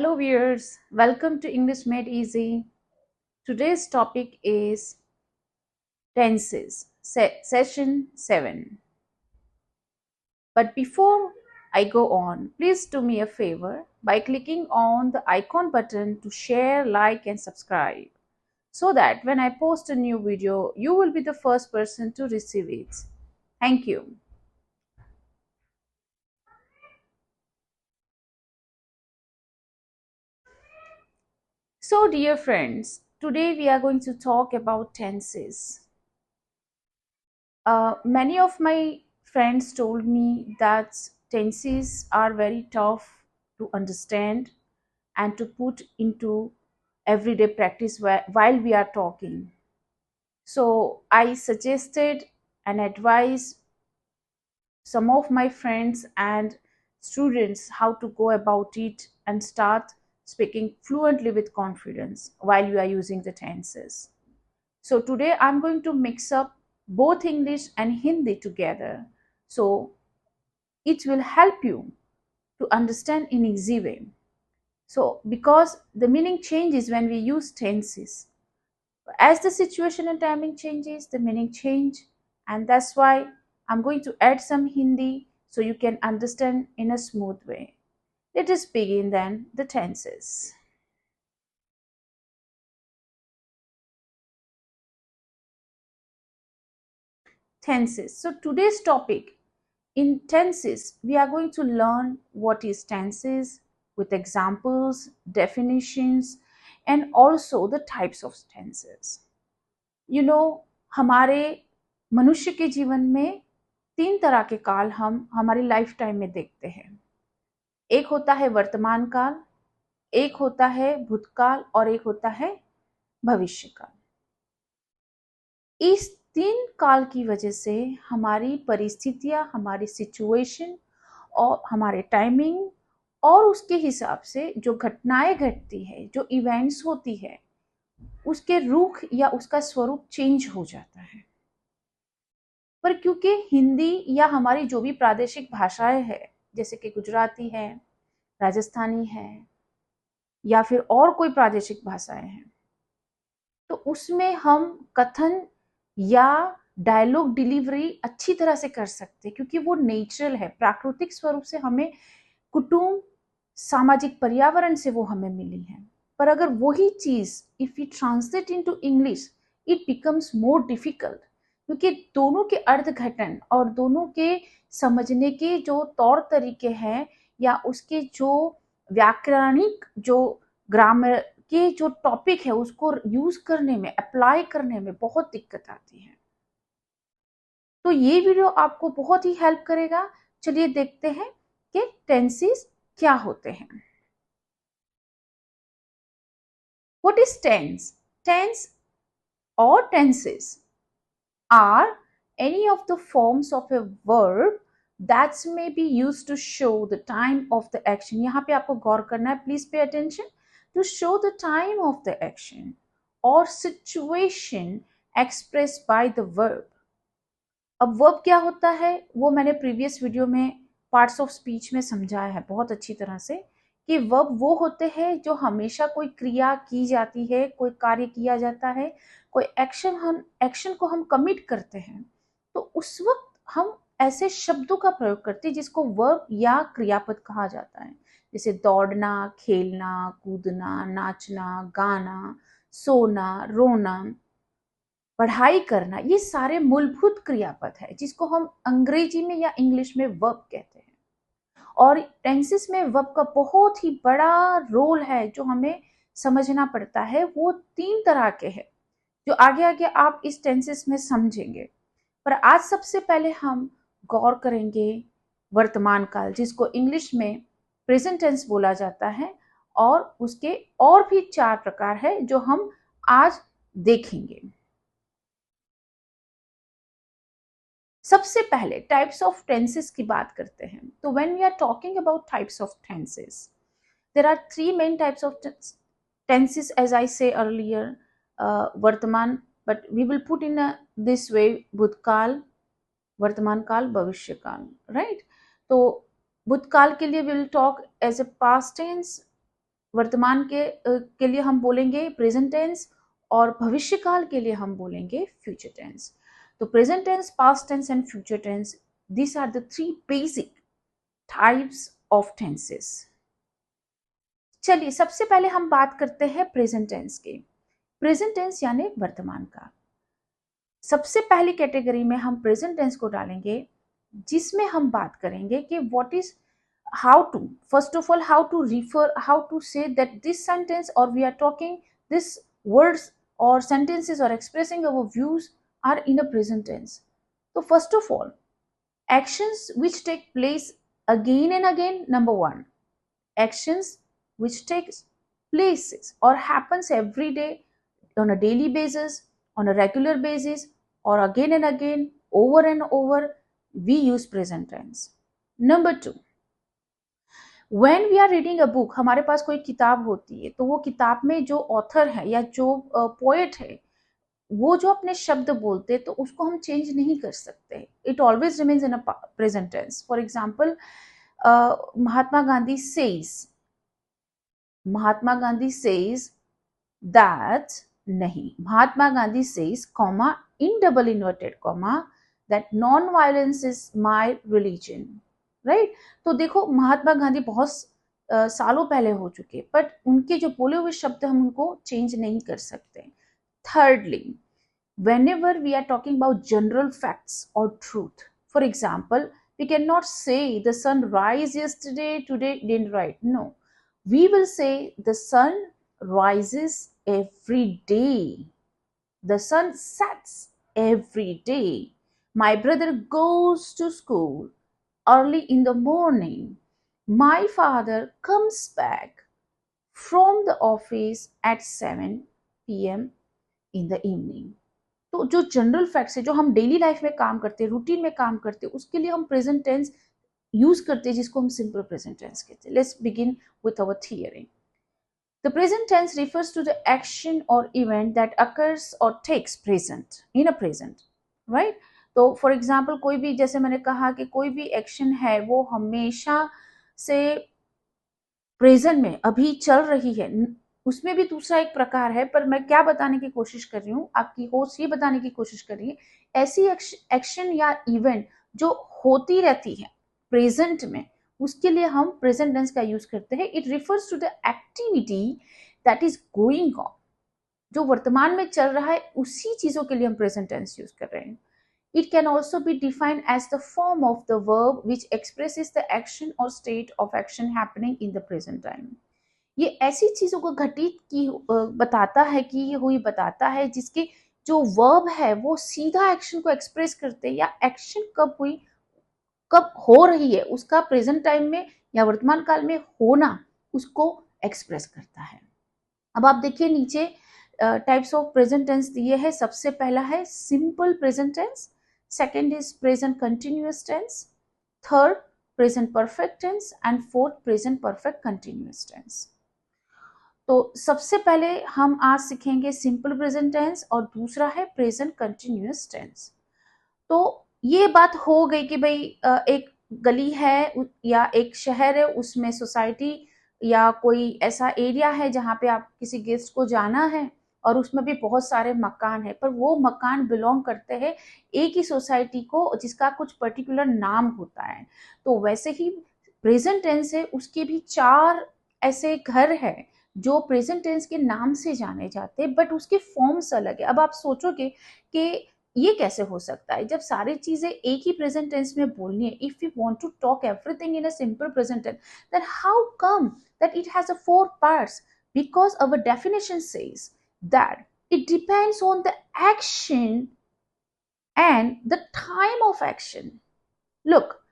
Hello viewers, welcome to English Made Easy. Today's topic is tenses, session 7. But before I go on, please do me a favor by clicking on the icon button to share, like and subscribe so that when I post a new video, you will be the first person to receive it. Thank you. So dear friends, today we are going to talk about tenses. Many of my friends told me that tenses are very tough to understand and to put into everyday practice while we are talking. So I suggested and advised some of my friends and students how to go about it and start speaking fluently with confidence while you are using the tenses. So today I'm going to mix up both English and Hindi together. So it will help you to understand in easy way. So because the meaning changes when we use tenses. As the situation and timing changes, the meaning change, and that's why I'm going to add some Hindi so you can understand in a smooth way. Let us begin then the tenses. Tenses. So today's topic in tenses, we are going to learn what is tenses with examples, definitions, and also the types of tenses. You know, हमारे मनुष्य के जीवन में तीन तरह के काल हम हमारी लाइफ टाइम में देखते हैं. एक होता है वर्तमान काल, एक होता है भूतकाल और एक होता है भविष्य काल. इस तीन काल की वजह से हमारी परिस्थितियां, हमारी सिचुएशन और हमारे टाइमिंग और उसके हिसाब से जो घटनाएं घटती है, जो इवेंट्स होती है, उसके रुख या उसका स्वरूप चेंज हो जाता है. पर क्योंकि हिंदी या हमारी जो भी प्रादेशिक भाषाएं हैं, जैसे कि गुजराती है, राजस्थानी है या फिर और कोई प्रादेशिक भाषाएं हैं, तो उसमें हम कथन या डायलॉग डिलीवरी अच्छी तरह से कर सकते हैं क्योंकि वो नेचुरल है, प्राकृतिक स्वरूप से हमें कुटुंब, सामाजिक पर्यावरण से वो हमें मिली है. पर अगर वही चीज if you translate into English, it becomes more difficult क्योंकि दोनों के अर्थघटन और दोनों के समझने के जो तौर तरीके हैं या उसके जो व्याकरणिक जो ग्रामर के जो टॉपिक है उसको यूज करने में, अप्लाई करने में बहुत दिक्कत आती है. तो ये वीडियो आपको बहुत ही हेल्प करेगा. चलिए देखते हैं कि टेंसेस क्या होते हैं. What is tense? Tense or tenses are any of the forms of a verb that may be used to show the time of the action. यहाँ पे आपको गौर करना है, please pay attention. To show the time of the action or situation expressed by the verb. अब verb क्या होता है वो मैंने प्रीवियस वीडियो में पार्ट्स ऑफ स्पीच में समझाया है बहुत अच्छी तरह से कि वर्ब वो होते हैं जो हमेशा कोई क्रिया की जाती है, कोई कार्य किया जाता है, कोई एक्शन को हम कमिट करते हैं, तो उस वक्त हम ऐसे शब्दों का प्रयोग करते हैं जिसको वर्ब या क्रियापद कहा जाता है. जैसे दौड़ना, खेलना, कूदना, नाचना, गाना, सोना, रोना, पढ़ाई करना, ये सारे मूलभूत क्रियापद है जिसको हम अंग्रेजी में या इंग्लिश में वर्ब कहते हैं. और टेंसेस में वर्ब का बहुत ही बड़ा रोल है जो हमें समझना पड़ता है. वो तीन तरह के हैं जो आगे आगे आप इस टेंसेस में समझेंगे. पर आज सबसे पहले हम गौर करेंगे वर्तमान काल, जिसको इंग्लिश में प्रेजेंट टेंस बोला जाता है, और उसके और भी चार प्रकार है जो हम आज देखेंगे. सबसे पहले टाइप्स ऑफ टेंसेस की बात करते हैं. तो when we are talking about types of tenses, there are three main types of tenses as I say earlier. वर्तमान, but we will put in this way, भूतकाल, वर्तमान काल, भविष्य काल, राइट. तो भूतकाल के लिए will talk as a past tense, वर्तमान के लिए हम बोलेंगे प्रेजेंट टेंस, और भविष्यकाल के लिए हम बोलेंगे फ्यूचर टेंस। तो present tense, past tense and future tense, these are the three basic types of tenses। चलिए सबसे पहले हम बात करते हैं प्रेजेंट टेंस के। प्रेजेंट टेंस यानी वर्तमान काल। सबसे पहली कैटेगरी में हम प्रेजेंट टेंस को डालेंगे, जिसमें हम बात करेंगे कि what is, how to, first of all, how to refer, how to say that this sentence, or we are talking this words or sentences or expressing our views are in a present tense. So first of all, actions which take place again and again, number one, actions which takes places or happens every day, on a daily basis, on a regular basis, or again and again, over and over, we use present tense. Number two, when we are reading a book, हमारे पास कोई किताब होती है, तो वो किताब में जो ऑथर है या जो पोएट है, वो जो अपने शब्द बोलते हैं, तो उसको हम चेंज नहीं कर सकते। It always remains in a present tense. For example, Mahatma Gandhi says, Mahatma Gandhi says that, नहीं, Mahatma Gandhi says comma in double inverted comma that non violence is my religion, right. तो देखो महात्मा गांधी बहुत सालों पहले हो चुके, बट उनके जो बोले हुए शब्द हम उनको चेंज नहीं कर सकते। Thirdly, whenever we are talking about general facts or truth, for example, we cannot say the sun rise yesterday, today didn't rise. No, we will say the sun rises every day, the sun sets every day, my brother goes to school early in the morning, my father comes back from the office at 7 p.m. in the evening. तो जो general facts है, जो हम daily life में काम करते हैं, routine में काम करते हैं, उसके लिए हम प्रेजेंट टेंस यूज करते हैं, जिसको हम सिंपल प्रेजेंट टेंस कहते हैं। Let's begin with our theory. The present tense refers to the action or event that occurs or takes present in a present, right? तो फॉर एग्जाम्पल कोई भी, जैसे मैंने कहा कि कोई भी एक्शन है वो हमेशा से प्रेजेंट में अभी चल रही है, उसमें भी दूसरा एक प्रकार है, पर मैं क्या बताने की कोशिश कर रही हूँ, आपकी होस्ट ये बताने की कोशिश कर रही है, ऐसी एक्शन या इवेंट जो होती रहती है प्रेजेंट में, उसके लिए हम प्रेजेंट टेंस का यूज करते हैं। It refers to the activity that is going on, जो वर्तमान में चल रहा है, उसी चीजों के लिए हम प्रेजेंट टेंस यूज कर रहे हैं। It can also be defined as the form of the verb which expresses the action or state of action happening in the present time. ये ऐसी चीजों को घटित की बताता है, कि हुई बताता है, जिसके जो वर्ब है वो सीधा एक्शन को एक्सप्रेस करते हैं, या एक्शन कब हुई, कब हो रही है, उसका प्रेजेंट टाइम में या वर्तमान काल में होना, उसको एक्सप्रेस करता है। अब आप देखिए नीचे टाइप्स ऑफ प्रेजेंट टेंस दिए हैं। सबसे पहला है simple present tense, second is present continuous tense, third present perfect tense, and fourth present perfect continuous tense. तो सबसे पहले हम आज सीखेंगे सिंपल प्रेजेंट टेंस, और दूसरा है प्रेजेंट कंटिन्यूअस टेंस। तो ये बात हो गई कि भाई एक गली है या एक शहर है, उसमें सोसाइटी या कोई ऐसा एरिया है जहाँ पे आप किसी गेस्ट को जाना है, और उसमें भी बहुत सारे मकान है, पर वो मकान बिलोंग करते हैं एक ही सोसाइटी को, जिसका कुछ पर्टिकुलर नाम होता है। तो वैसे ही प्रेजेंट टेंस है, उसके भी चार ऐसे घर है जो प्रेजेंट टेंस के नाम से जाने जाते हैं, बट उसके फॉर्म्स अलग है। अब आप सोचोगे कि ये कैसे हो सकता है, जब सारी चीजें एक ही प्रेजेंट टेंस में बोलनी है। If you want to talk everything in a simple present tense, then how come that it has a four parts? Because our definition says that it depends on the action and the time of action. Look,